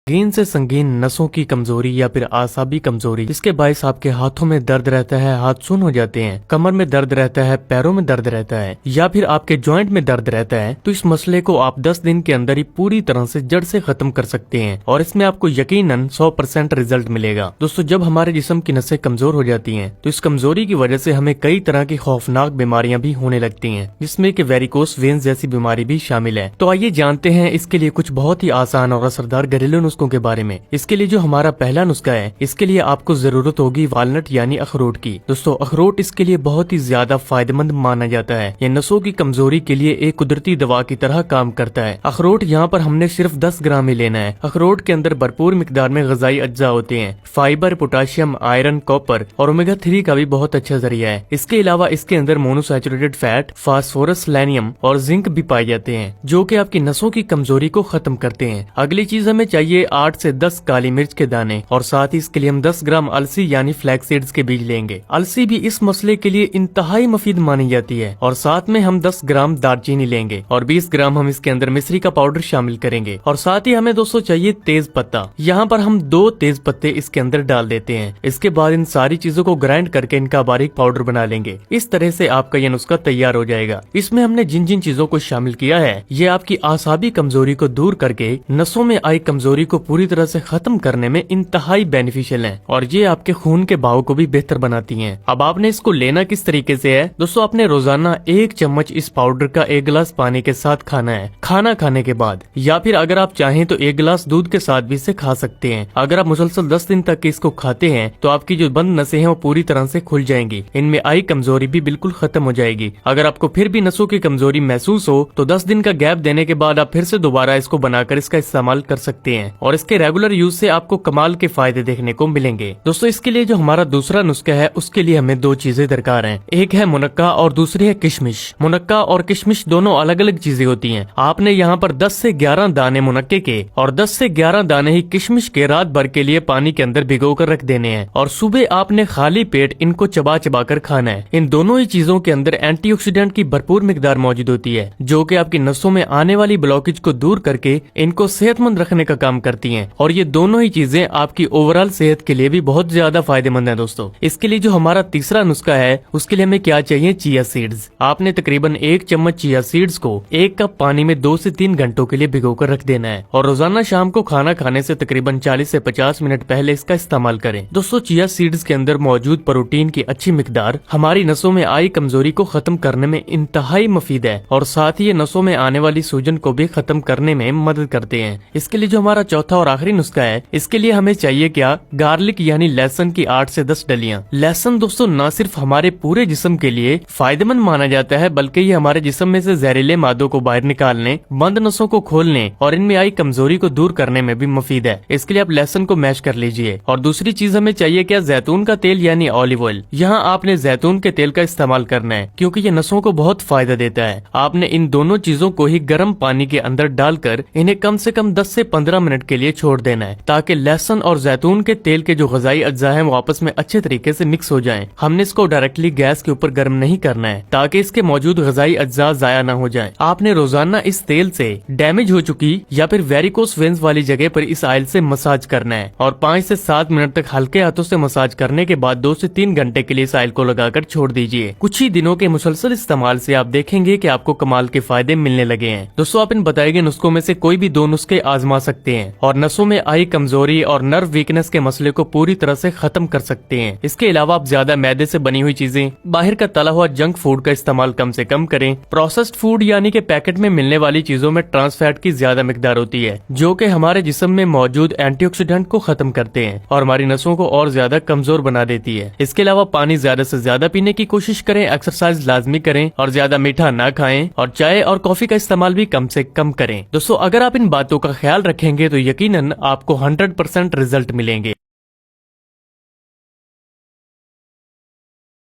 संगीन से संगीन नसों की कमजोरी या फिर आसाबी कमजोरी, इसके बायस आपके हाथों में दर्द रहता है, हाथ सुन्न हो जाते हैं, कमर में दर्द रहता है, पैरों में दर्द रहता है या फिर आपके जॉइंट में दर्द रहता है, तो इस मसले को आप 10 दिन के अंदर ही पूरी तरह से जड़ से खत्म कर सकते हैं और इसमें आपको यकीनन 100% रिजल्ट मिलेगा। दोस्तों, जब हमारे जिस्म की नसें कमजोर हो जाती हैं, तो इस कमजोरी की वजह से हमें कई तरह की खौफनाक बीमारियां भी होने लगती हैं, जिसमें कि वेरिकोस वेन्स जैसी बीमारी भी शामिल है। तो आइए जानते हैं इसके लिए कुछ बहुत ही आसान और असरदार घरेलू नुस्खों के बारे में। इसके लिए जो हमारा पहला नुस्खा है, इसके लिए आपको जरूरत होगी वालनट यानी अखरोट की। दोस्तों, अखरोट इसके लिए बहुत ही ज्यादा फायदेमंद माना जाता है। ये नसों की कमजोरी के लिए एक कुदरती दवा की तरह काम करता है। अखरोट यहाँ पर हमने सिर्फ 10 ग्राम ही लेना है। अखरोट के अंदर भरपूर मिकदार में ग़िज़ाई अज्जा होते हैं। फाइबर, पोटाशियम, आयरन, कॉपर और ओमेगा 3 का भी बहुत अच्छा जरिया है। इसके अलावा इसके अंदर मोनोसैचुरेटेड फैट, फास्फोरस, सेलेनियम और जिंक भी पाए जाते हैं, जो कि आपकी नसों की कमजोरी को खत्म करते हैं। अगली चीज हमें चाहिए 8 से 10 काली मिर्च के दाने और साथ ही इसके लिए हम 10 ग्राम अलसी यानी फ्लैक्स सीड्स के बीज लेंगे। अलसी भी इस मसले के लिए इंतहाई मुफीद मानी जाती है। और साथ में हम 10 ग्राम दालचीनी लेंगे और 20 ग्राम हम इसके अंदर मिश्री का पाउडर शामिल करेंगे। और साथ ही हमें दोस्तों चाहिए तेज पत्ता। यहाँ पर हम 2 तेज पत्ते इसके अंदर डाल देते हैं। इसके बाद इन सारी चीजों को ग्राइंड करके इनका बारीक पाउडर बना लेंगे। इस तरह से आपका यह नुस्खा तैयार हो जाएगा। इसमें हमने जिन जिन चीजों को शामिल किया है, ये आपकी आसाबी कमजोरी को दूर करके नसों में आई कमजोरी को पूरी तरह से खत्म करने में इंतहाई बेनिफिशियल है और ये आपके खून के बहाव को भी बेहतर बनाती हैं। अब आपने इसको लेना किस तरीके से है दोस्तों, आपने रोजाना 1 चम्मच इस पाउडर का 1 गिलास पानी के साथ खाना है, खाना खाने के बाद, या फिर अगर आप चाहें तो 1 गिलास दूध के साथ भी इसे खा सकते हैं। अगर आप मुसलसल 10 दिन तक इसको खाते हैं तो आपकी जो बंद नसें हैं वो पूरी तरह से खुल जाएंगी। इनमें आई कमजोरी भी बिल्कुल खत्म हो जाएगी। अगर आपको फिर भी नसों की कमजोरी महसूस हो तो 10 दिन का गैप देने के बाद आप फिर से दोबारा इसको बनाकर इसका इस्तेमाल कर सकते हैं और इसके रेगुलर यूज से आपको कमाल के फायदे देखने को मिलेंगे। दोस्तों, इसके लिए जो हमारा दूसरा नुस्खा है, उसके लिए हमें 2 चीजें दरकार हैं। एक है मुनक्का और दूसरी है किशमिश। मुनक्का और किशमिश दोनों अलग अलग चीजें होती हैं। आपने यहाँ पर 10 से 11 दाने मुनक्के के और 10 से 11 दाने ही किशमिश के रात भर के लिए पानी के अंदर भिगो कर रख देने हैं और सुबह आपने खाली पेट इनको चबा चबा कर खाना है। इन दोनों ही चीजों के अंदर एंटीऑक्सीडेंट की भरपूर मिकदार मौजूद होती है, जो कि आपकी नसों में आने वाली ब्लॉकेज को दूर करके इनको सेहतमंद रखने का काम करती हैं। और ये दोनों ही चीजें आपकी ओवरऑल सेहत के लिए भी बहुत ज्यादा फायदेमंद है। दोस्तों, इसके लिए जो हमारा तीसरा नुस्खा है, उसके लिए हमें क्या चाहिए, चिया सीड्स। आपने तकरीबन 1 चम्मच चिया सीड्स को 1 कप पानी में 2 से 3 घंटों के लिए भिगोकर रख देना है और रोजाना शाम को खाना खाने से तकरीबन 40 से 50 मिनट पहले इसका इस्तेमाल करें। दोस्तों, चिया सीड्स के अंदर मौजूद प्रोटीन की अच्छी मिकदार हमारी नसों में आई कमजोरी को खत्म करने में इंतहाई मुफीद है और साथ ही ये नसों में आने वाली सूजन को भी खत्म करने में मदद करते हैं। इसके लिए जो हमारा चौथा और आखिरी नुस्खा है, इसके लिए हमें चाहिए क्या, गार्लिक यानी लहसुन की 8 से 10 डलियां। लहसुन दोस्तों न सिर्फ हमारे पूरे जिस्म के लिए फायदेमंद माना जाता है, बल्कि ये हमारे जिस्म में से जहरीले मादों को बाहर निकालने, बंद नसों को खोलने और इनमें आई कमजोरी को दूर करने में भी मुफीद है। इसके लिए आप लहसुन को मैश कर लीजिए। और दूसरी चीज हमें चाहिए क्या, जैतून का तेल यानी ऑलिव ऑयल। यहाँ आपने जैतून के तेल का इस्तेमाल करना है, क्योंकि ये नसों को बहुत फायदा देता है। आपने इन दोनों चीजों को ही गर्म पानी के अंदर डालकर इन्हें कम से कम 10 से 15 मिनट के लिए छोड़ देना है, ताकि लहसुन और जैतून के तेल के जो ग़िज़ाई अज्जा हैं वो आपस में अच्छे तरीके से मिक्स हो जाएं। हमने इसको डायरेक्टली गैस के ऊपर गर्म नहीं करना है, ताकि इसके मौजूद ग़िज़ाई अज्जा जाया ना हो जाएं। आपने रोजाना इस तेल से डैमेज हो चुकी या फिर वेरिकोस वेन्स वाली जगह पर इस ऑयल से मसाज करना है और 5 से 7 मिनट तक हल्के हाथों से मसाज करने के बाद 2 से 3 घंटे के लिए इस ऑयल को लगाकर छोड़ दीजिए। कुछ ही दिनों के मुसलसल इस्तेमाल से आप देखेंगे कि आपको कमाल के फायदे मिलने लगे हैं। दोस्तों, आप इन बताए गए नुस्खों में से कोई भी 2 नुस्खे आजमा सकते हैं और नसों में आई कमजोरी और नर्व वीकनेस के मसले को पूरी तरह से खत्म कर सकते हैं। इसके अलावा आप ज्यादा मैदे से बनी हुई चीजें, बाहर का तला हुआ जंक फूड का इस्तेमाल कम से कम करें। प्रोसेस्ड फूड यानी कि पैकेट में मिलने वाली चीजों में ट्रांस फैट की ज्यादा मिकदार होती है, जो कि हमारे जिस्म में मौजूद एंटीऑक्सीडेंट को खत्म करते हैं और हमारी नसों को और ज्यादा कमजोर बना देती है। इसके अलावा पानी ज्यादा से ज्यादा पीने की कोशिश करें, एक्सरसाइज लाजमी करें और ज्यादा मीठा ना खाएं और चाय और कॉफी का इस्तेमाल भी कम से कम करें। दोस्तों, अगर आप इन बातों का ख्याल रखेंगे तो यकीनन आपको 100% रिजल्ट मिलेंगे।